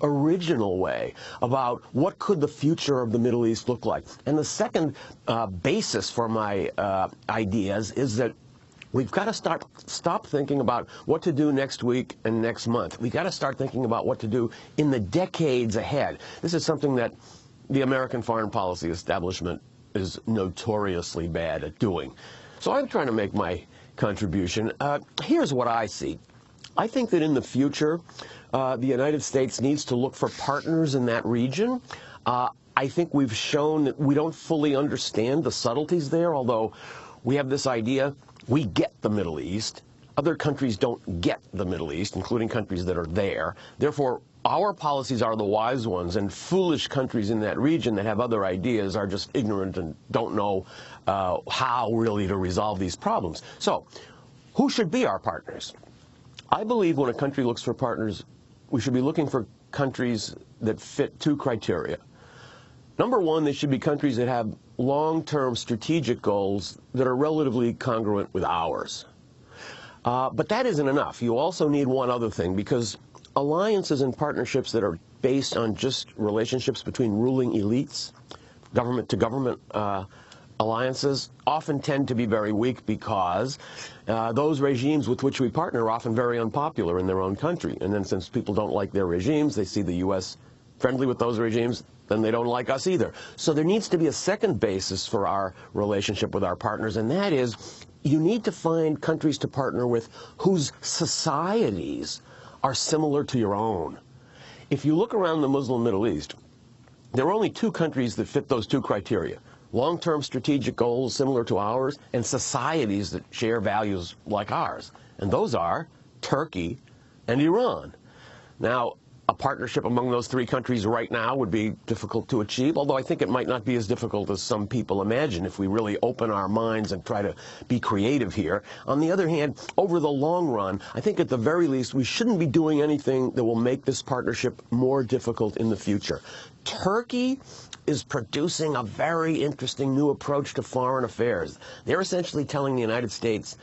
original way about what could the future of the Middle East look like. And the second basis for my ideas is that we've got to stop thinking about what to do next week and next month. We've got to start thinking about what to do in the decades ahead. This is something that the American foreign policy establishment is notoriously bad at doing. So I'm trying to make my contribution. Here's what I see. I think that in the future, the United States needs to look for partners in that region. I think we've shown that we don't fully understand the subtleties there, although we have this idea we get the Middle East. Other countries don't get the Middle East, including countries that are there. Therefore, our policies are the wise ones, and foolish countries in that region that have other ideas are just ignorant and don't know how really to resolve these problems. So, who should be our partners? I believe when a country looks for partners, we should be looking for countries that fit two criteria. Number one, they should be countries that have long-term strategic goals that are relatively congruent with ours. But that isn't enough. You also need one other thing, because alliances and partnerships that are based on just relationships between ruling elites, government-to-government alliances, often tend to be very weak because those regimes with which we partner are often very unpopular in their own country. And then since people don't like their regimes, they see the U.S. friendly with those regimes, then they don't like us either. So there needs to be a second basis for our relationship with our partners, and that is you need to find countries to partner with whose societies are similar to your own. If you look around the Muslim Middle East, there are only two countries that fit those two criteria: long-term strategic goals similar to ours and societies that share values like ours. And those are Turkey and Iran. Now, a partnership among those three countries right now would be difficult to achieve, although I think it might not be as difficult as some people imagine if we really open our minds and try to be creative here. On the other hand, over the long run, I think at the very least we shouldn't be doing anything that will make this partnership more difficult in the future. Turkey is producing a very interesting new approach to foreign affairs. They're essentially telling the United States,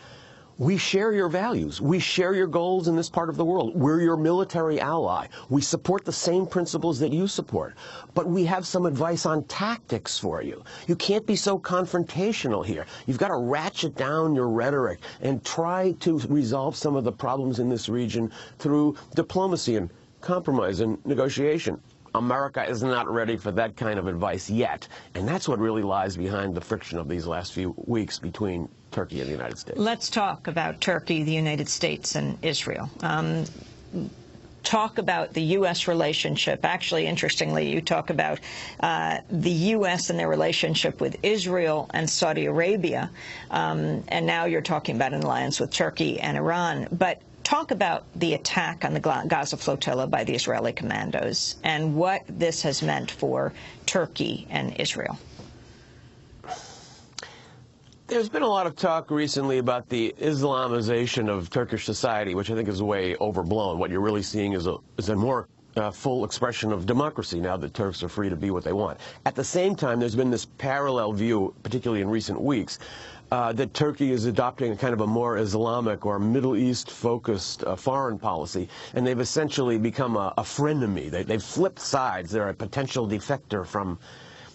we share your values. We share your goals in this part of the world. We're your military ally. We support the same principles that you support. But we have some advice on tactics for you. You can't be so confrontational here. You've got to ratchet down your rhetoric and try to resolve some of the problems in this region through diplomacy and compromise and negotiation. America is not ready for that kind of advice yet. And that's what really lies behind the friction of these last few weeks between Turkey and the United States. Let's talk about Turkey, the United States, and Israel. Talk about the U.S. relationship. Actually, interestingly, you talk about the U.S. and their relationship with Israel and Saudi Arabia. And now you're talking about an alliance with Turkey and Iran. But talk about the attack on the Gaza flotilla by the Israeli commandos and what this has meant for Turkey and Israel. There's been a lot of talk recently about the Islamization of Turkish society, which I think is way overblown. What you're really seeing is a more full expression of democracy now that Turks are free to be what they want. At the same time, there's been this parallel view, particularly in recent weeks, that Turkey is adopting a kind of a more Islamic or Middle East-focused foreign policy, and they've essentially become a frenemy. They've flipped sides. They're a potential defector from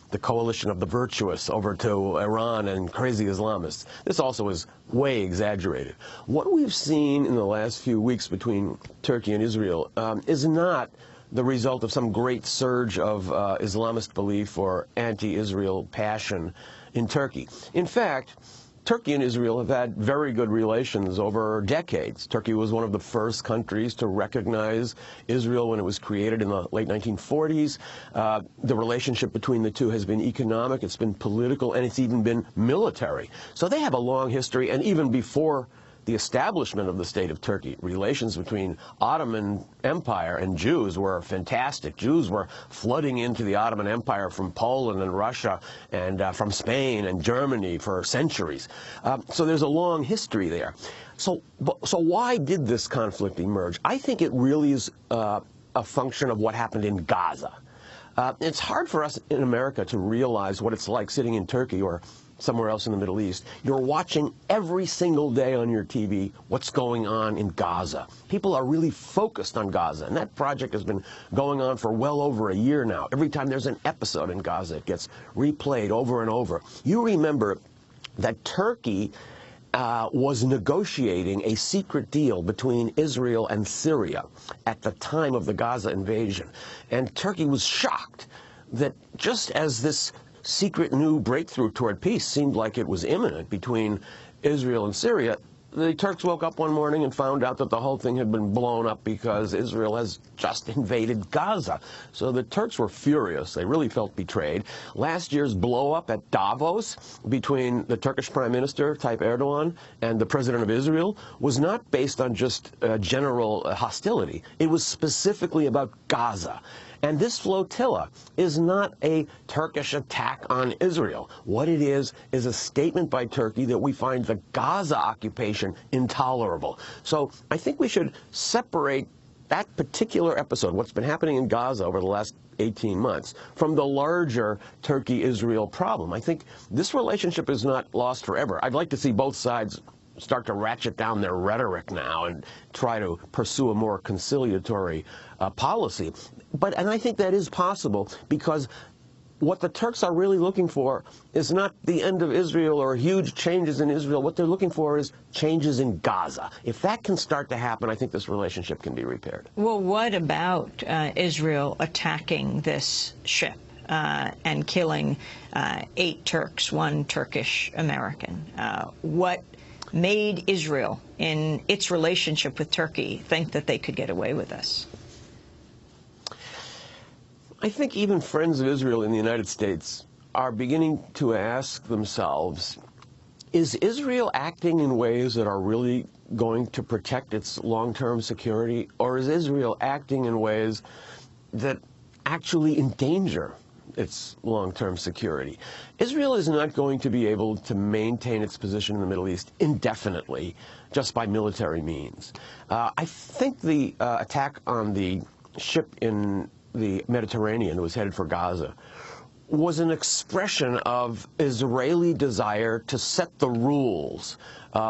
the coalition of the virtuous over to Iran and crazy Islamists. This also is way exaggerated. What we've seen in the last few weeks between Turkey and Israel is not the result of some great surge of Islamist belief or anti-Israel passion in Turkey. In fact, Turkey and Israel have had very good relations over decades. Turkey was one of the first countries to recognize Israel when it was created in the late 1940s. The relationship between the two has been economic, it's been political, and it's even been military. So they have a long history, and even before the establishment of the state of Turkey, relations between Ottoman Empire and Jews were fantastic. Jews were flooding into the Ottoman Empire from Poland and Russia and from Spain and Germany for centuries. So there's a long history there. So why did this conflict emerge? I think it really is a function of what happened in Gaza. It's hard for us in America to realize what it's like sitting in Turkey or somewhere else in the Middle East, you're watching every single day on your TV what's going on in Gaza. People are really focused on Gaza, and that project has been going on for well over a year now. Every time there's an episode in Gaza, it gets replayed over and over. You remember that Turkey was negotiating a secret deal between Israel and Syria at the time of the Gaza invasion. And Turkey was shocked that just as this secret new breakthrough toward peace seemed like it was imminent between Israel and Syria, the Turks woke up one morning and found out that the whole thing had been blown up because Israel has just invaded Gaza. So the Turks were furious. They really felt betrayed. Last year's blow-up at Davos between the Turkish Prime Minister, Tayyip Erdogan, and the President of Israel was not based on just general hostility. It was specifically about Gaza. And this flotilla is not a Turkish attack on Israel. What it is a statement by Turkey that we find the Gaza occupation intolerable. So I think we should separate that particular episode, what's been happening in Gaza over the last 18 months, from the larger Turkey-Israel problem. I think this relationship is not lost forever. I'd like to see both sides start to ratchet down their rhetoric now and try to pursue a more conciliatory policy. And I think that is possible because what the Turks are really looking for is not the end of Israel or huge changes in Israel. What they're looking for is changes in Gaza. If that can start to happen, I think this relationship can be repaired. Well, what about Israel attacking this ship and killing 8 Turks, 1 Turkish American? What made Israel, in its relationship with Turkey, think that they could get away with this? I think even friends of Israel in the United States are beginning to ask themselves, is Israel acting in ways that are really going to protect its long-term security, or is Israel acting in ways that actually endanger its long-term security? Israel is not going to be able to maintain its position in the Middle East indefinitely just by military means. I think the attack on the ship in the Mediterranean that was headed for Gaza was an expression of Israeli desire to set the rules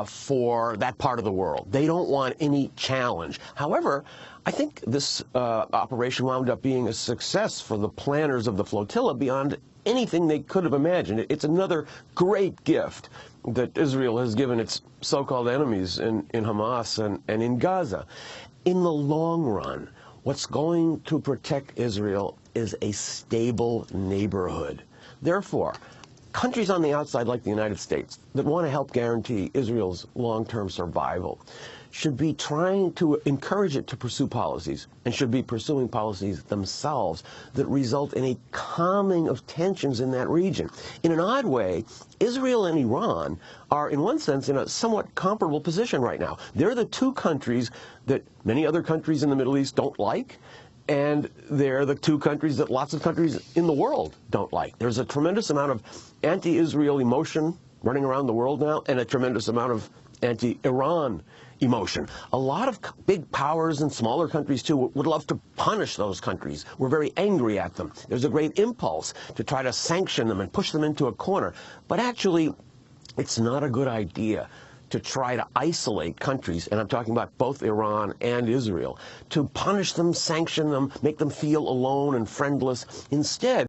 for that part of the world. They don't want any challenge. However, I think this operation wound up being a success for the planners of the flotilla beyond anything they could have imagined. It's another great gift that Israel has given its so-called enemies in Hamas and in Gaza. In the long run, what's going to protect Israel is a stable neighborhood. Therefore, countries on the outside like the United States that want to help guarantee Israel's long-term survival should be trying to encourage it to pursue policies, and should be pursuing policies themselves that result in a calming of tensions in that region. In an odd way, Israel and Iran are, in one sense, in a somewhat comparable position right now. They're the 2 countries that many other countries in the Middle East don't like, and they're the 2 countries that lots of countries in the world don't like. There's a tremendous amount of anti-Israel emotion running around the world now, and a tremendous amount of anti-Iran emotion. A lot of big powers and smaller countries, too, would love to punish those countries. We're very angry at them. There's a great impulse to try to sanction them and push them into a corner. But actually, it's not a good idea to try to isolate countries, and I'm talking about both Iran and Israel, to punish them, sanction them, make them feel alone and friendless. Instead,